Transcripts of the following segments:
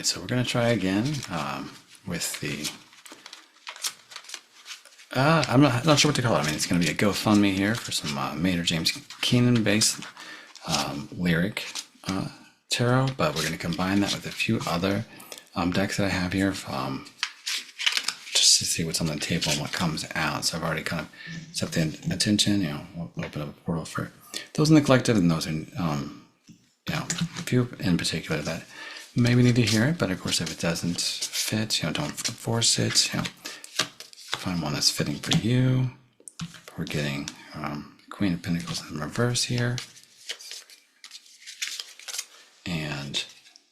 right, so we're going to try again with the, I'm not sure what to call it. I mean, it's going to be a GoFundMe here for some Maynard James Keenan based lyric tarot, but we're going to combine that with a few other decks that I have here just to see what's on the table and what comes out. So I've already kind of set the attention, we'll open up a portal for those in the collective and those in, a few in particular that maybe need to hear it, but of course if it doesn't fit, don't force it, find one that's fitting for you. We're getting Queen of Pentacles in reverse here, and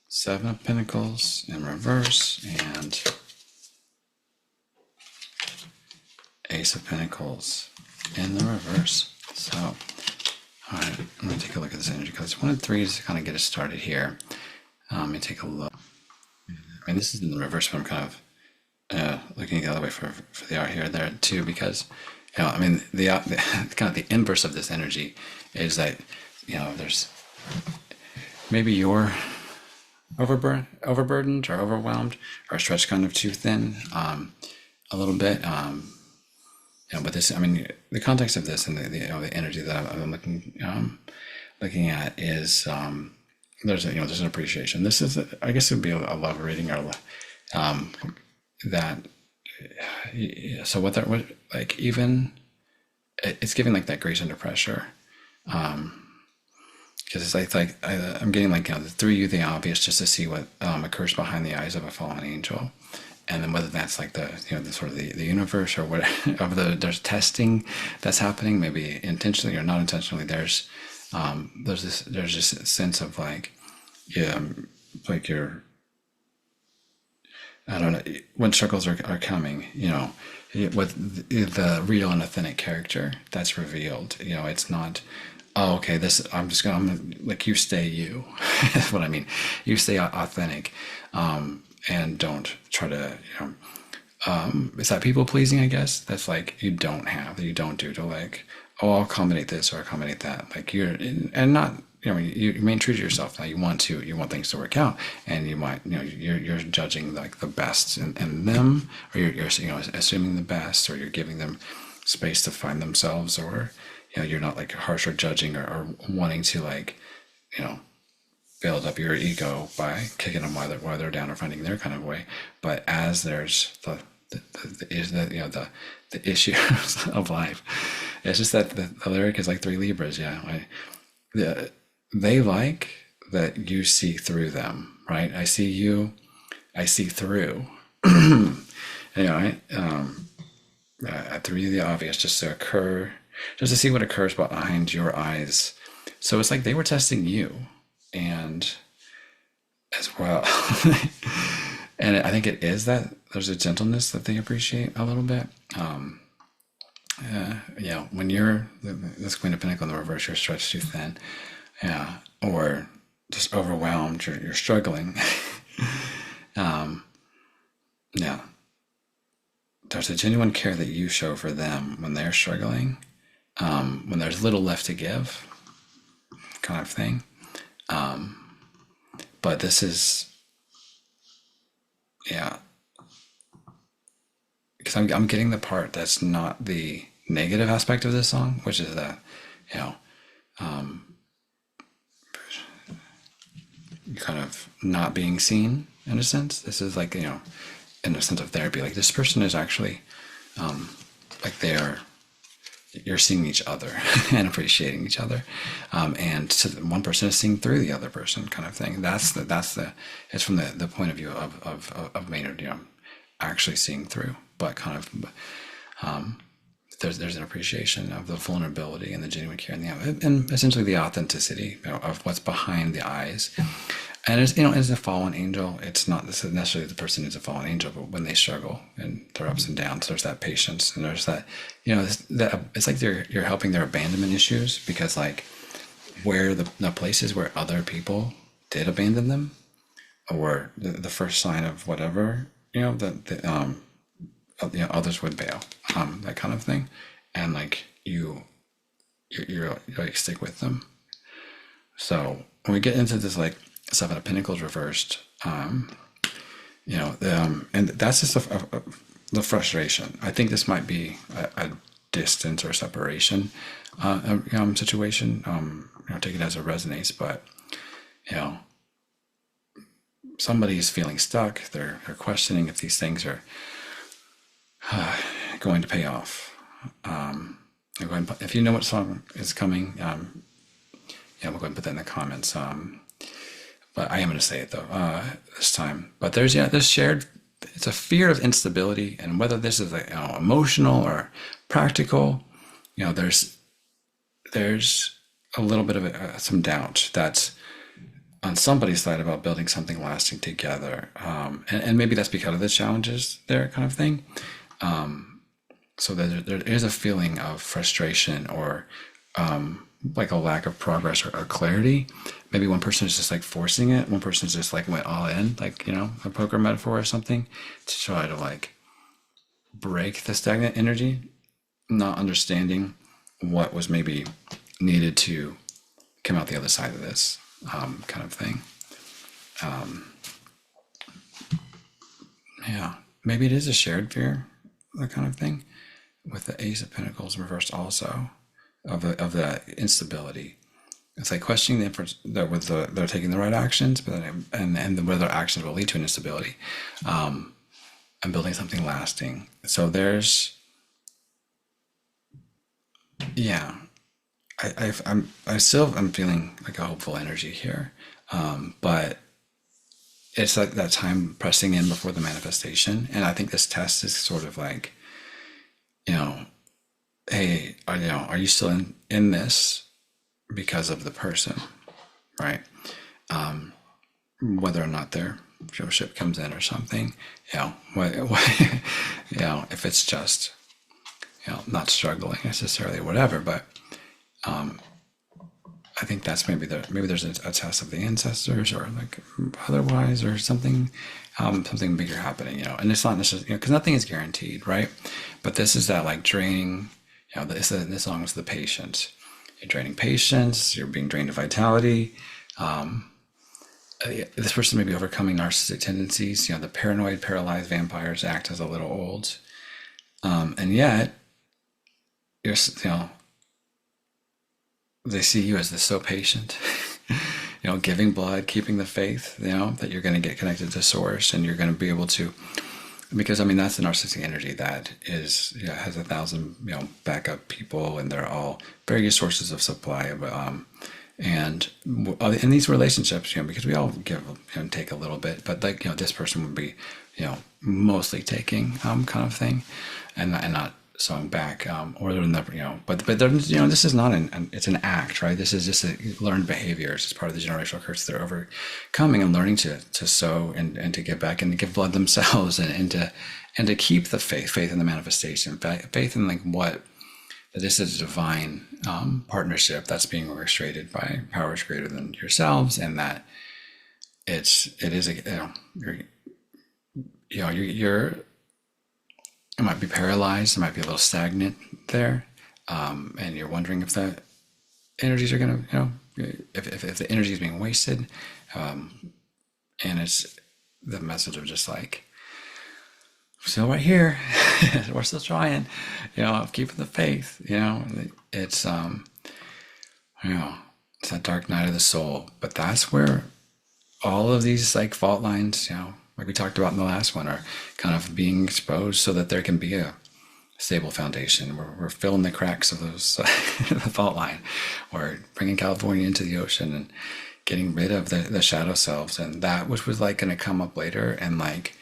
Seven of Pentacles in reverse, and Ace of Pentacles in the reverse. So, all right, I'm going to take a look at this energy because 1 and 3 is to kind of get us started here. Let me take a look. I mean, this is in the reverse, but I'm kind of looking the other way for the art here there too, because I mean the kind of the inverse of this energy is that there's maybe you're overburdened or overwhelmed or stretched kind of too thin a little bit. But this, I mean, the context of this and the energy that I'm looking at is there's an appreciation. This is I guess it would be a love reading or that. So what like even it's giving like that grace under pressure. Because it's like I'm getting like through you the obvious, just to see what occurs behind the eyes of a fallen angel, and then whether that's like the the sort of the universe or whatever. There's testing that's happening, maybe intentionally or not intentionally. There's just a sense of like you're, I don't know, when struggles are coming, with the real and authentic character that's revealed. It's not, oh, okay, I'm like, you stay you. That's what I mean. You stay authentic, and don't try to, is that people pleasing, I guess? That's like, you don't do to like, oh, I'll accommodate this or accommodate that. Like and not, you remain true to yourself. Now you want things to work out, and you might, you're judging like the best in them, or you're assuming the best, or you're giving them space to find themselves, or, you're not like harsh or judging or wanting to like, build up your ego by kicking them while they're down or finding their kind of way. But as there's the issues of life, it's just that the lyric is like 3 Libras. They like that you see through them, right? I see you, I see through. Anyway, through the obvious, just to see what occurs behind your eyes. So it's like they were testing you, and as well. And I think it is that there's a gentleness that they appreciate a little bit. When you're this Queen of Pentacles in the reverse, you're stretched too thin, or just overwhelmed, you're struggling. There's a genuine care that you show for them when they're struggling, when there's little left to give, kind of thing. But this is, because I'm getting the part that's not the negative aspect of this song, which is that, kind of not being seen in a sense. This is like, in a sense of therapy, like this person is actually, like you're seeing each other and appreciating each other, and so one person is seeing through the other person, kind of thing. It's from the point of view of Maynard, actually seeing through, but kind of there's an appreciation of the vulnerability and the genuine care and essentially the authenticity of what's behind the eyes. And as a fallen angel, it's not necessarily the person is a fallen angel, but when they struggle and their ups and downs, there's that patience, and there's that, it's like you're helping their abandonment issues, because like where the places where other people did abandon them, or the first sign of whatever, others would bail, that kind of thing, and like you're like stick with them. So when we get into this like Seven of Pentacles reversed, And that's just the frustration. I think this might be a distance or separation situation. Take it as it resonates, but you know, somebody is feeling stuck. They're questioning if these things are going to pay off. If you know what song is coming, we'll go ahead and put that in the comments. But I am going to say it though this time. But there's this shared. It's a fear of instability, and whether this is emotional or practical, there's a little bit of some doubt that's on somebody's side about building something lasting together, and maybe that's because of the challenges there, kind of thing. So there is a feeling of frustration or like a lack of progress or clarity. Maybe one person is just like forcing it. One person is just like went all in, like, a poker metaphor or something, to try to like break the stagnant energy, not understanding what was maybe needed to come out the other side of this kind of thing. Maybe it is a shared fear, that kind of thing, with the Ace of Pentacles reversed also, of the instability. It's like questioning the inference that whether they're taking the right actions, but and whether their actions will lead to an instability, and building something lasting. So there's, I'm feeling like a hopeful energy here, but it's like that time pressing in before the manifestation, and I think this test is sort of like, hey, are you still in this because of the person, right? Whether or not their ship comes in or something, if it's just, not struggling necessarily, whatever, but I think that's maybe there's a test of the ancestors or like otherwise or something, something bigger happening, and it's not necessarily, because nothing is guaranteed, right? But this is that like draining, this song is the patience. You're draining patience, you're being drained of vitality. This person may be overcoming narcissistic tendencies. The paranoid, paralyzed vampires act as a little old. And yet, you're, they see you as this so patient, giving blood, keeping the faith, that you're going to get connected to source, and you're going to be able to, because that's the narcissistic energy that is, has 1,000, backup people, and they're all various sources of supply. And in these relationships, because we all give and take a little bit, but like, this person would be, mostly taking, kind of thing, and not sewing back, or they're never, but this is not it's an act, right? This is just learned behaviors. It's part of the generational curse they're overcoming and learning to sow and to give back and to give blood themselves and to keep the faith in the manifestation, faith in like what. This is a divine partnership that's being orchestrated by powers greater than yourselves, and that it might be paralyzed, it might be a little stagnant there, and you're wondering if the energies are going to, if the energy is being wasted, and it's the message of just like, still right here, we're still trying, keeping the faith, it's it's that dark night of the soul. But that's where all of these like fault lines, like we talked about in the last one, are kind of being exposed so that there can be a stable foundation. We're filling the cracks of those the fault line. We're bringing California into the ocean and getting rid of the shadow selves, and that which was like going to come up later and like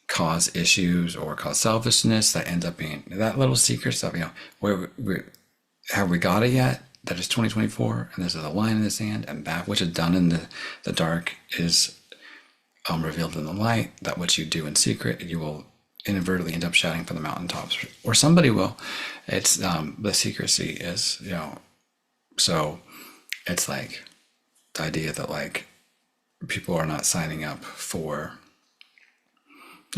cause issues or cause selfishness, that ends up being that little secret stuff, where have we got it yet? That is 2024, and this is a line in the sand, and that which is done in the dark is revealed in the light. That which you do in secret, you will inadvertently end up shouting from the mountaintops, or somebody will. It's the secrecy is, so it's like the idea that like people are not signing up for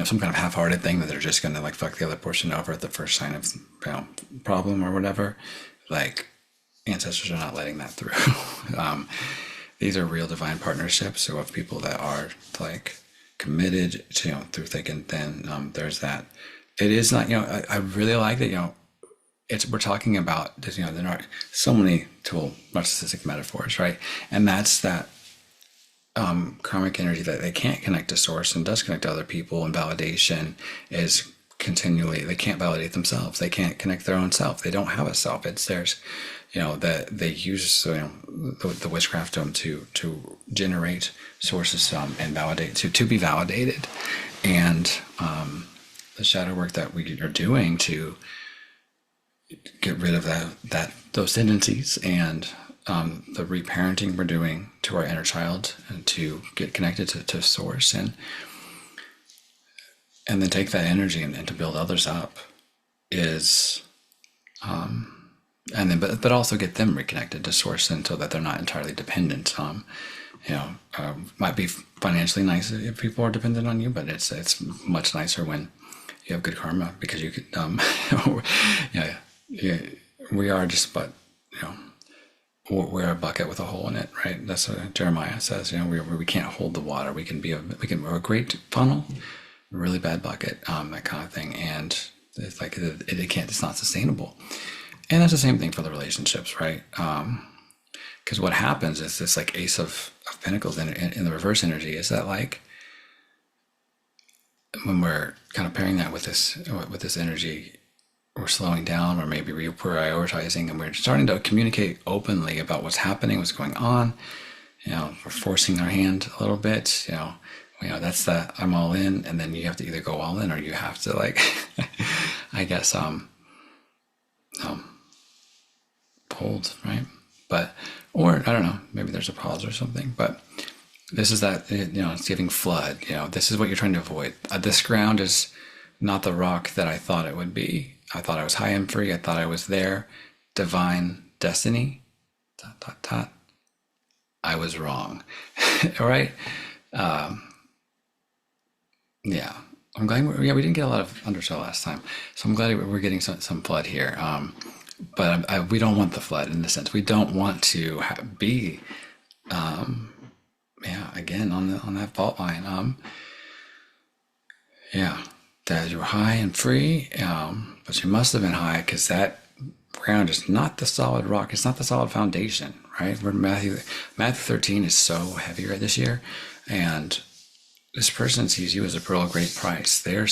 some kind of half-hearted thing, that they're just going to like fuck the other portion over at the first sign of problem or whatever. Like, ancestors are not letting that through. These are real divine partnerships, so of people that are like committed to, through thick and thin. There's that. It is not, I really like that, we're talking about this, there are so many tool narcissistic metaphors, right? And that's that karmic energy that they can't connect to source and does connect to other people, and validation is continually, they can't validate themselves. They can't connect their own self. They don't have a self. It's theirs. That they use the witchcraft to generate sources and validate to be validated, and the shadow work that we are doing to get rid of those tendencies, and the reparenting we're doing to our inner child and to get connected to source, and then take that energy and to build others up is and then but also get them reconnected to source, and so that they're not entirely dependent. Might be financially nice if people are dependent on you, but it's much nicer when you have good karma, because you could we are just, but we're a bucket with a hole in it, right? That's what Jeremiah says. We can't hold the water. We're a great funnel, a really bad bucket, that kind of thing. And it's like it's not sustainable. And that's the same thing for the relationships, right? Because what happens is this like Ace of Pentacles in the reverse energy is that, like, when we're kind of pairing that with this energy, we're slowing down, or maybe we're prioritizing, and we're starting to communicate openly about what's happening, what's going on. We're forcing our hand a little bit. That's that I'm all in, and then you have to either go all in, or you have to, like, I guess hold, right? But, or I don't know, maybe there's a pause or something. But this is that, it's giving flood. This is what you're trying to avoid. This ground is not the rock that I thought it would be. I thought I was high and free. I thought I was there. Divine destiny. ... I was wrong. All right. Yeah. I'm glad we didn't get a lot of undertow last time, so I'm glad we're getting some flood here. But we don't want the flood, in the sense we don't want to be again on that fault line. That you're high and free, but you must have been high, because that ground is not the solid rock. It's not the solid foundation, right? Matthew 13 is so heavy right this year, and this person sees you as a pearl of great price. They're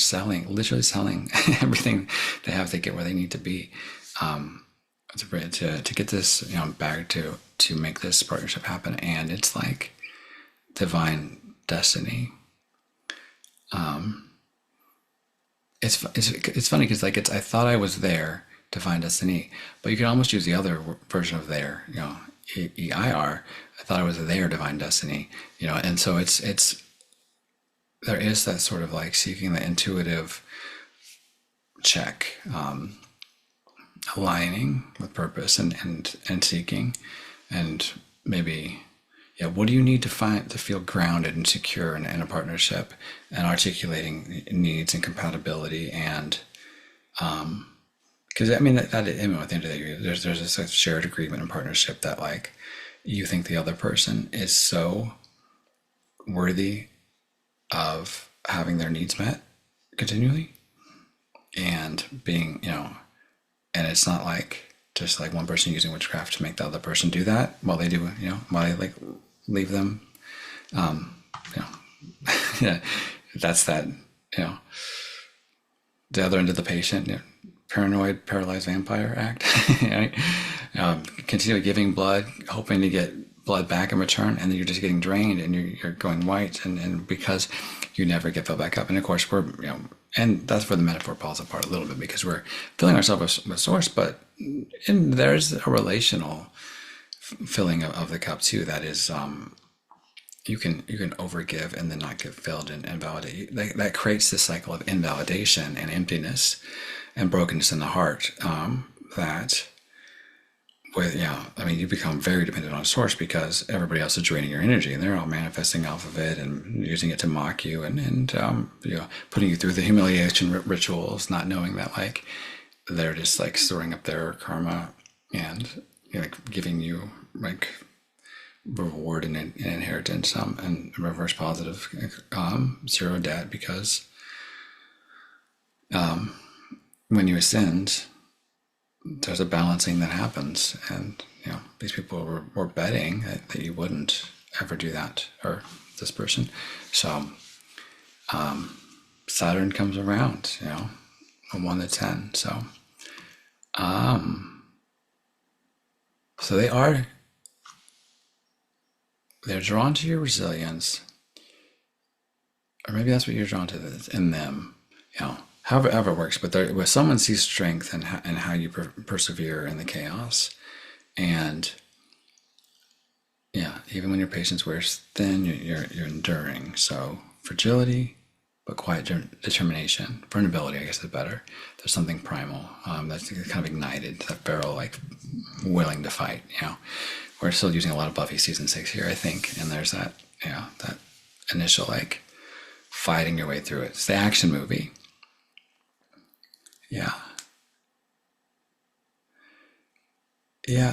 literally selling everything they have to get where they need to be, to get this back to make this partnership happen. And it's like divine destiny. It's funny, because like I thought I was there, divine destiny, but you can almost use the other version of there, EIR. I thought I was there, divine destiny, and so it's there is that sort of like seeking the intuitive check, aligning with purpose and seeking, and maybe, what do you need to feel grounded and secure in a partnership, and articulating needs and compatibility, and because at the end of the day, there's this shared agreement and partnership that, like, you think the other person is so worthy of having their needs met continually, and being, and it's not like just like one person using witchcraft to make the other person do that while they do, while they like leave them, that's that, the other end of the patient, paranoid, paralyzed vampire act, right? Continue giving blood, hoping to get blood back in return, and then you're just getting drained, and you're going white, and because you never get filled back up. And of course we're, and that's where the metaphor falls apart a little bit, because we're filling ourselves with source, but there's a relational filling of the cup too. That is, you can overgive and then not get filled and validate. That creates this cycle of invalidation and emptiness and brokenness in the heart, that you become very dependent on source, because everybody else is draining your energy, and they're all manifesting off of it and using it to mock you, and putting you through the humiliation rituals, not knowing that, like, they're just like storing up their karma, and like giving you like reward and inheritance, and reverse positive, zero debt, because when you ascend, there's a balancing that happens, and these people were betting that you wouldn't ever do that, or this person. So Saturn comes around, a 1 to 10. So so they're drawn to your resilience, or maybe that's what you're drawn to in them, however it works. But where someone sees strength and how you persevere in the chaos, and even when your patience wears thin, you're enduring. So fragility, but quiet determination. Vulnerability, I guess, is better. There's something primal that's kind of ignited, that barrel, like willing to fight. We're still using a lot of Buffy season 6 here, I think, and there's that that initial like fighting your way through it. It's the action movie. Yeah.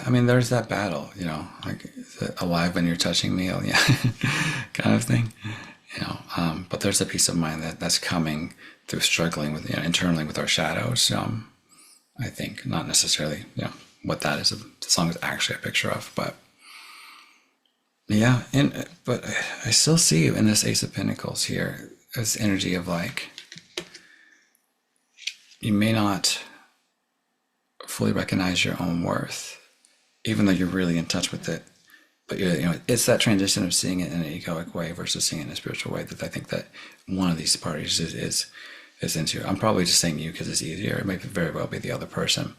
I mean, there's that battle, like, is it alive when you're touching me? Yeah, kind of thing. But there's a peace of mind that's coming through struggling with internally with our shadows. I think not necessarily what that is. The song is actually a picture of, but but I still see you in this Ace of Pentacles here, this energy of like, you may not fully recognize your own worth, even though you're really in touch with it. But it's that transition of seeing it in an egoic way versus seeing it in a spiritual way that I think that one of these parties is into. I'm probably just saying you because it's easier. It might very well be the other person.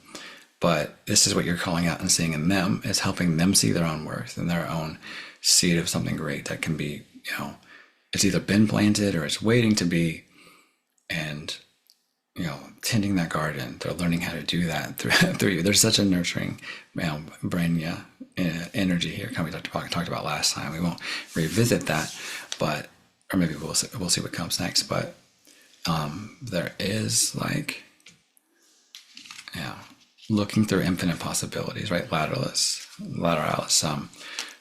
But this is what you're calling out and seeing in them, is helping them see their own worth and their own seed of something great that can be, it's either been planted or it's waiting to be. And, tending that garden, they're learning how to do that through you. There's such a nurturing brain energy here. Kind of we talked about last time. We won't revisit that, but, or maybe we'll see what comes next. But there is like, looking through infinite possibilities, right? Lateralis.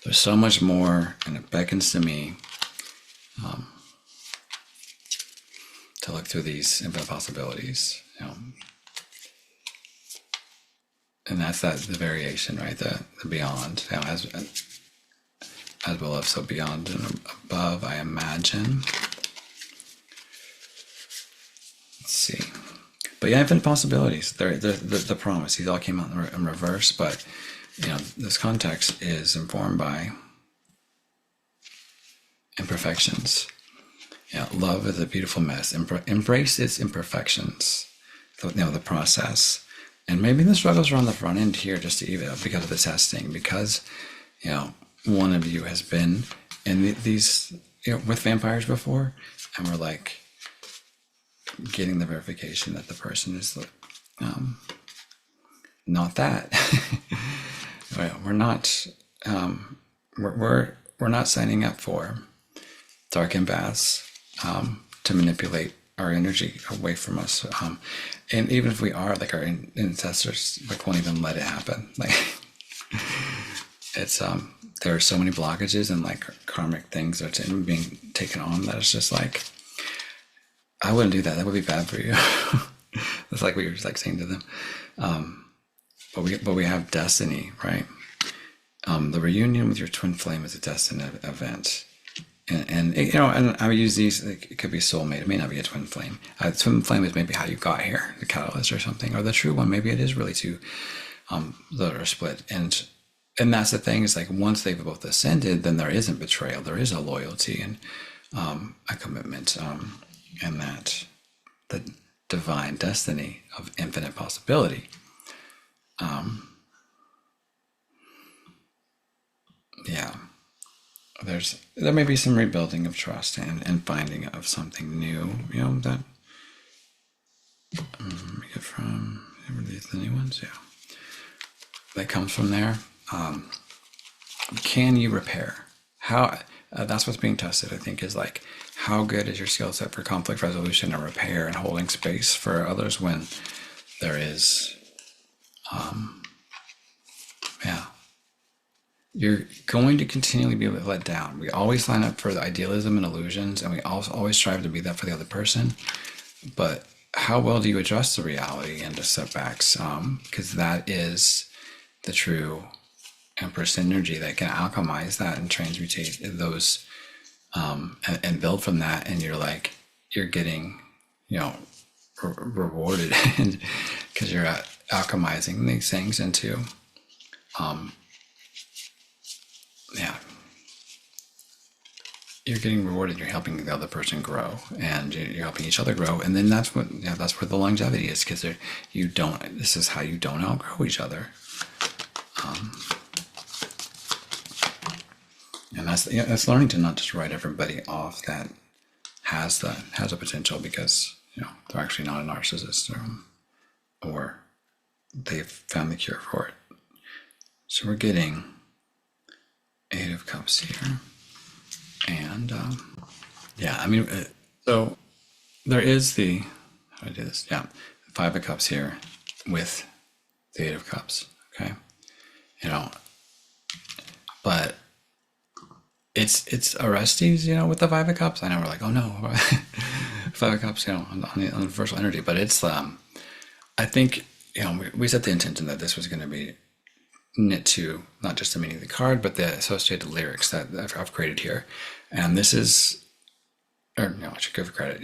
There's so much more, and it beckons to me to look through these infinite possibilities, and that's the variation, right? The beyond, as below, so beyond and above, I imagine. Let's see. But infinite possibilities. The promise. These all came out in reverse, but this context is informed by imperfections. Love is a beautiful mess. Embrace its imperfections. The process, and maybe the struggles are on the front end here, just to even because of the testing. Because one of you has been in these with vampires before, and we're like getting the verification that the person is not that. We're not. We're not signing up for dark empaths to manipulate our energy away from us. And even if we are, like, our ancestors won't even let it happen. Like, it's there are so many blockages and like karmic things that's being taken on that it's just like, I wouldn't do that. That would be bad for you. That's like what you're like saying to them. But we have destiny, right? The reunion with your twin flame is a destined event. And I would use these, like, it could be soulmate, it may not be a twin flame. Twin flame is maybe how you got here, the catalyst or something, or the true one, maybe it is really two that are split. And that's the thing, is like, once they've both ascended, then there isn't betrayal, there is a loyalty and a commitment, and that the divine destiny of infinite possibility. There may be some rebuilding of trust and finding of something new, that we get from these new ones, that comes from there. Can you repair? How that's what's being tested, I think, is like, how good is your skill set for conflict resolution and repair and holding space for others when there is you're going to continually be let down. We always line up for the idealism and illusions, and we also always strive to be that for the other person. But how well do you adjust the reality and the setbacks? Because that is the true Empress energy that can alchemize that and transmutate those, and build from that. And you're getting, rewarded because you're alchemizing these things into, you're getting rewarded. You're helping the other person grow, and you're helping each other grow. And then that's where the longevity is, because this is how you don't outgrow each other. And that's learning to not just write everybody off that has a potential, because they're actually not a narcissist, or they've found the cure for it. So we're getting 8 of Cups here, and so there is the, how do I do this? Yeah, 5 of Cups here with the 8 of Cups. Okay, but it's Orestes, with the 5 of Cups. I know we're like, oh no, 5 of Cups, on the universal energy, but it's I think we set the intention that this was going to be knit to not just the meaning of the card, but the associated lyrics that I've created here. And this is, I should give credit,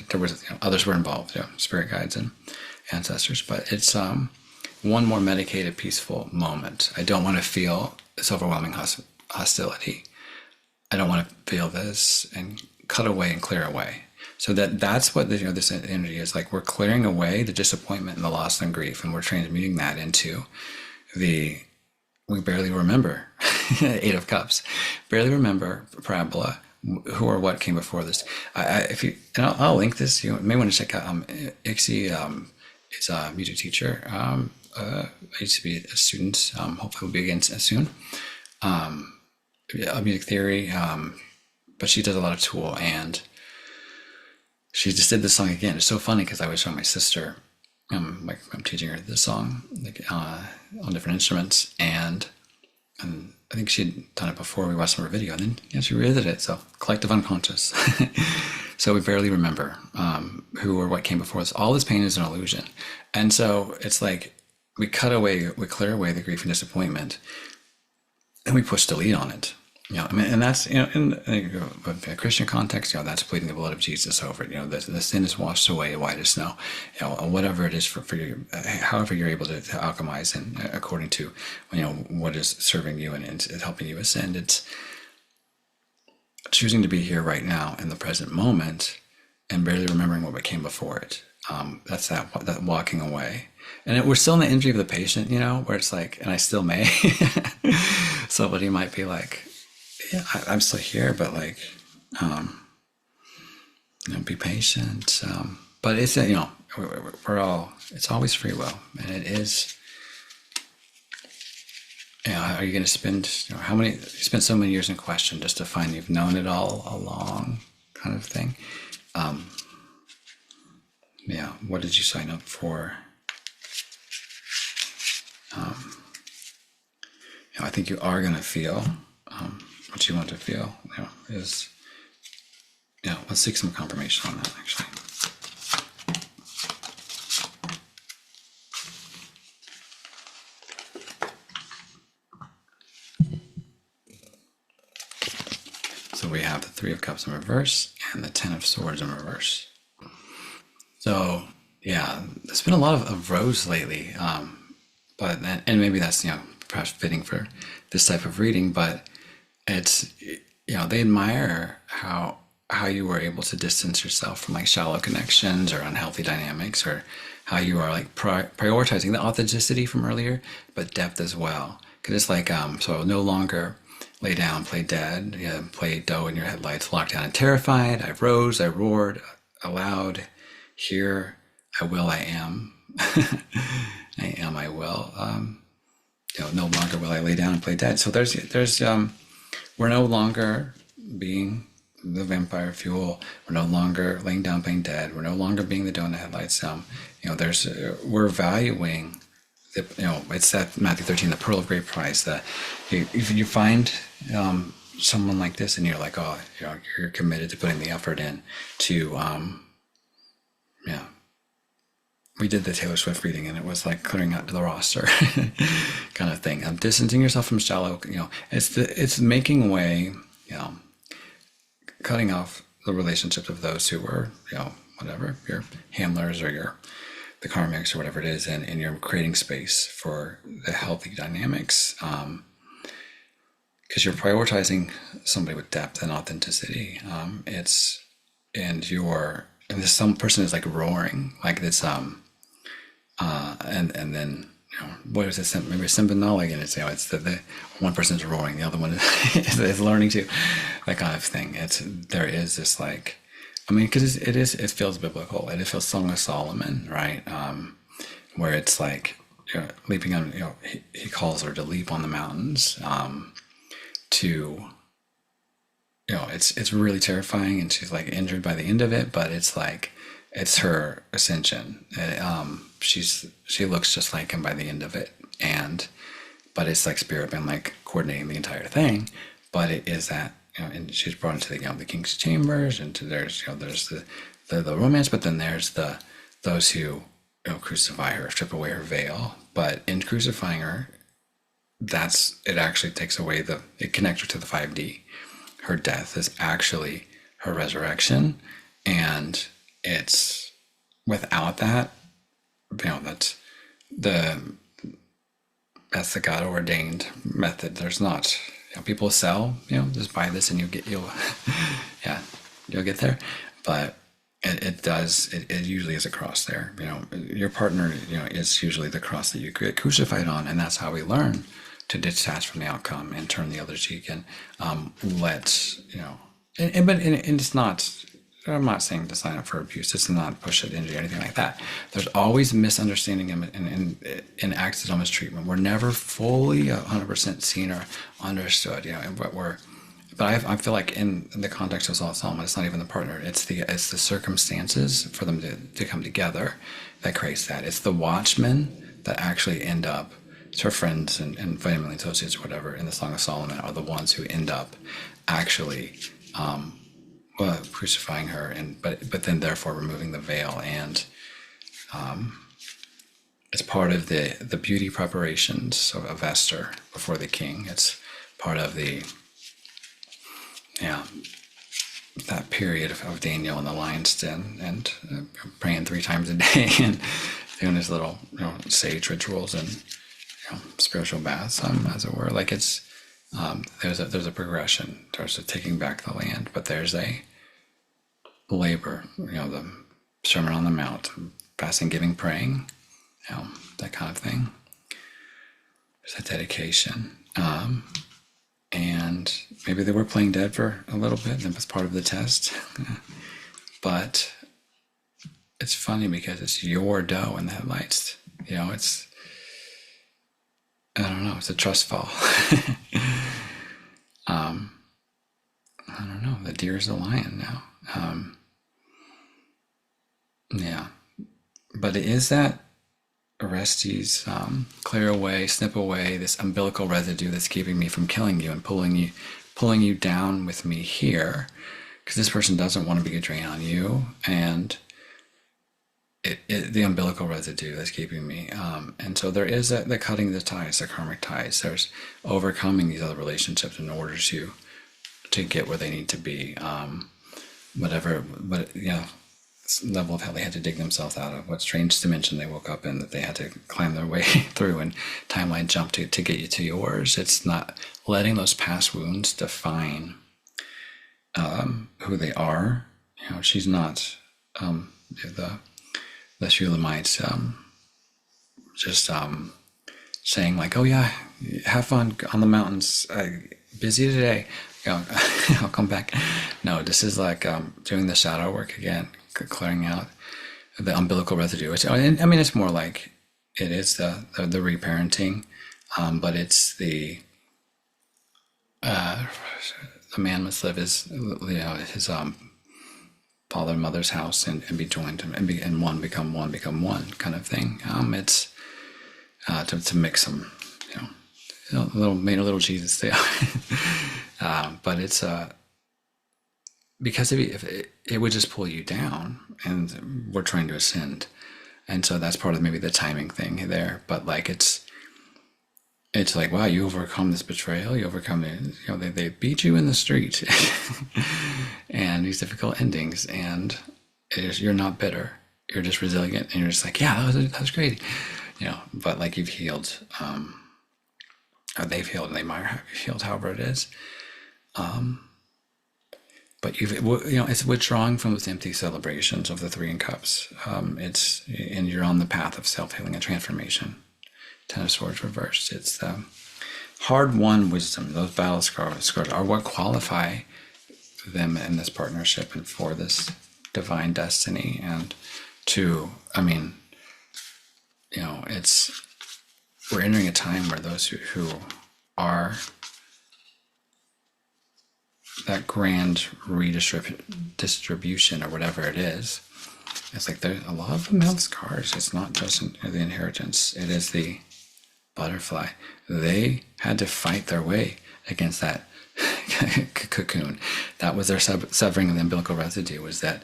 there was, others were involved, spirit guides and ancestors, but it's one more medicated, peaceful moment. I don't want to feel this overwhelming hostility. I don't want to feel this and cut away and clear away. So that's what this energy is like. We're clearing away the disappointment and the loss and grief, and we're transmuting that into we barely remember 8 of Cups, barely remember parabola, who or what came before this. I'll link this. You may want to check out Ixie. Is a music teacher. I used to be a student. Hopefully we'll be again soon. Music theory, but she does a lot of Tool, and she just did this song again. It's so funny because I was showing my sister, I'm teaching her this song on different instruments, and I think she'd done it before. We watched some of her video, and then she revisited it. So collective unconscious. So we barely remember who or what came before us. All this pain is an illusion, and so it's like we clear away the grief and disappointment, and we push delete on it. And that's, in a Christian context, that's pleading the blood of Jesus over it. The sin is washed away white as snow. Whatever it is for you, however you're able to alchemize, and according to, what is serving you and helping you ascend. It's choosing to be here right now in the present moment, and barely remembering what came before it. That's that walking away. And we're still in the energy of the patient, where it's like, and I still may. Somebody might be like, yeah, I'm still here, but be patient. But it's, we're all, it's always free will. And it is, are you going to spend, you spent so many years in question just to find you've known it all along, kind of thing. What did you sign up for? I think you are going to feel what you want to feel. Let's seek some confirmation on that, actually. So we have the 3 of Cups in reverse and the 10 of Swords in reverse. So there's been a lot of rose lately, and maybe that's perhaps fitting for this type of reading, but it's they admire how you were able to distance yourself from shallow connections or unhealthy dynamics, or how you are prioritizing the authenticity from earlier, but depth as well. Because it's so no longer lay down, play dead, play doe in your headlights, locked down and terrified. I rose, I roared aloud. Here, I will, I am. I am, I will. No longer will I lay down and play dead. So there's we're no longer being the vampire fuel. We're no longer laying down playing dead. We're no longer being the doe in the headlights. We're valuing it's that Matthew 13, the pearl of great price. That if you find someone like this, and you're like, oh, you're committed to putting the effort in to, yeah. We did the Taylor Swift reading, and it was like clearing out the roster, kind of thing. Distancing yourself from shallow. It's making way. Cutting off the relationships of those who were, whatever, your handlers or the karmics or whatever it is, and you're creating space for the healthy dynamics, because you're prioritizing somebody with depth and authenticity. And this some person is like roaring, like this, and then what is it? Maybe symbolic, and it's the one person is roaring, the other one is learning to, that kind of thing. There is this like, because it feels biblical. It feels Song of Solomon, right? Where it's like leaping on. He calls her to leap on the mountains. It's really terrifying, and she's like injured by the end of it. But it's like it's her ascension. She looks just like him by the end of it, but it's like spirit been like coordinating the entire thing. But it is that. And she's brought into the king's chambers, and there's the romance, but then there's those who crucify her, strip away her veil. But in crucifying her, it actually takes away it connects her to the 5D. Her death is actually her resurrection, and it's without that, that's the God ordained method. There's not. People sell, just buy this and you'll get there. But it usually is a cross there. Your partner, is usually the cross that you get crucified on, and that's how we learn to detach from the outcome and turn the other cheek and but it's not. I'm not saying to sign up for abuse. It's not push it into anything like that. There's always misunderstanding and acts of mistreatment. We're never fully 100% seen or understood. But I feel like in the context of Solomon, it's not even the partner. It's the circumstances for them to come together that creates that. It's the watchmen that actually end up. It's her friends and family associates or whatever in the Song of Solomon are the ones who end up actually. Crucifying her, but then therefore removing the veil, and it's part of the beauty preparations of Esther before the king. It's part of that period of Daniel in the lion's den and praying 3 times a day and doing his little sage rituals and spiritual baths, as it were. Like it's. There's a progression towards taking back the land, but there's a labor, the Sermon on the Mount, fasting, giving, praying, that kind of thing. There's a dedication, and maybe they were playing dead for a little bit. That was part of the test, but it's funny because it's your dough in the headlights. It's. I don't know. It's a trust fall. I don't know. The deer's the lion now. But it is that Orestes, clear away, snip away this umbilical residue that's keeping me from killing you and pulling you down with me here, because this person doesn't want to be a drain on you, and the umbilical residue that's keeping me. And so there is the cutting the ties, the karmic ties. There's overcoming these other relationships in order to get where they need to be. Level of hell they had to dig themselves out of, what strange dimension they woke up in that they had to climb their way through and timeline jump to get you to yours. It's not letting those past wounds define who they are. She's not the Shulamite's just saying like, oh yeah, have fun on the mountains, busy today, I'll come back. No, this is like doing the shadow work again, clearing out the umbilical residue. It's more like it is the reparenting, but it's the man must live his father and mother's house and be joined and one become one kind of thing. It's to mix some, made a little Jesus there. But it's because if it would just pull you down, and we're trying to ascend, and so that's part of maybe the timing thing there. But like it's like, wow, you overcome this betrayal, you overcome they beat you in the street, and these difficult endings, and you're not bitter, you're just resilient, and you're just like, yeah, that was great, But like you've healed, or they've healed, and they might have healed, however it is. But it's withdrawing from those empty celebrations of the Three in Cups. And you're on the path of self-healing and transformation. Ten of Swords reversed. It's the hard-won wisdom. Those battle scars are what qualify them in this partnership and for this divine destiny. And we're entering a time where those who are that grand redistribution or whatever it is, it's like a lot of them have scars. It's not just the inheritance. It is the butterfly. They had to fight their way against that cocoon. That was their severing of the umbilical residue, was that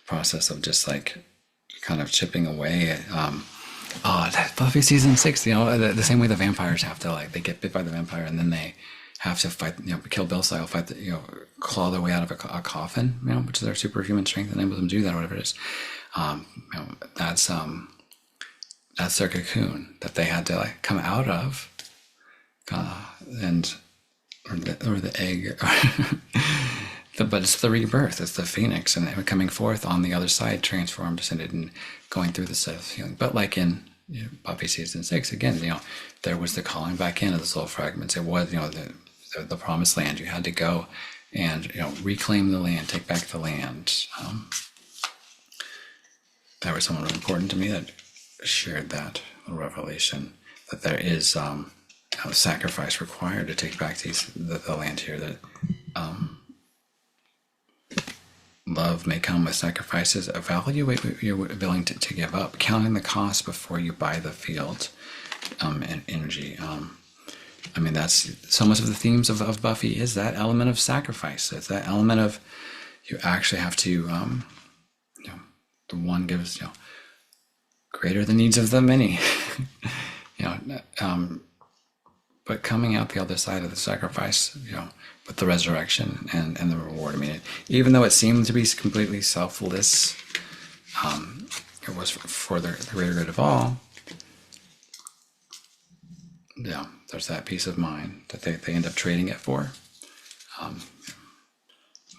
process of just like kind of chipping away at Buffy season 6, the same way the vampires have to, like, they get bit by the vampire and then they have to fight, Kill Bill style, fight, claw their way out of a coffin, which is their superhuman strength, enables them to do that, whatever it is. That's their cocoon that they had to like come out of, or the egg. But it's the rebirth. It's the phoenix, and coming forth on the other side, transformed, ascended, and going through the self-healing. But like in Buffy season 6, again, there was the calling back in of the soul fragments. It was, the promised land. You had to go and reclaim the land, take back the land. That was someone really important to me that shared that revelation, that there is sacrifice required to take back the land here. That love may come with sacrifices. Evaluate what you're willing to give up, counting the cost before you buy the field and energy. That's so much of the themes of Buffy is that element of sacrifice. It's that element of you actually have to, the one gives, greater the needs of the many, but coming out the other side of the sacrifice, with the resurrection and the reward. Even though it seemed to be completely selfless, it was for the greater good of all. Yeah, there's that peace of mind that they end up trading it for.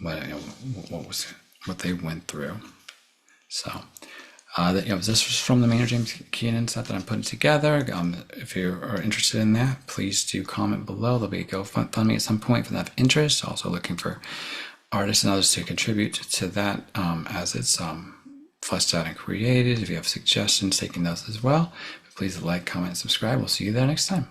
What they went through. So, this was from the Maynard James Keenan set that I'm putting together. If you are interested in that, please do comment below. There'll be a GoFundMe at some point for that interest. Also looking for artists and others to contribute to that as it's fleshed out and created. If you have suggestions, taking those as well. Please like, comment, and subscribe. We'll see you there next time.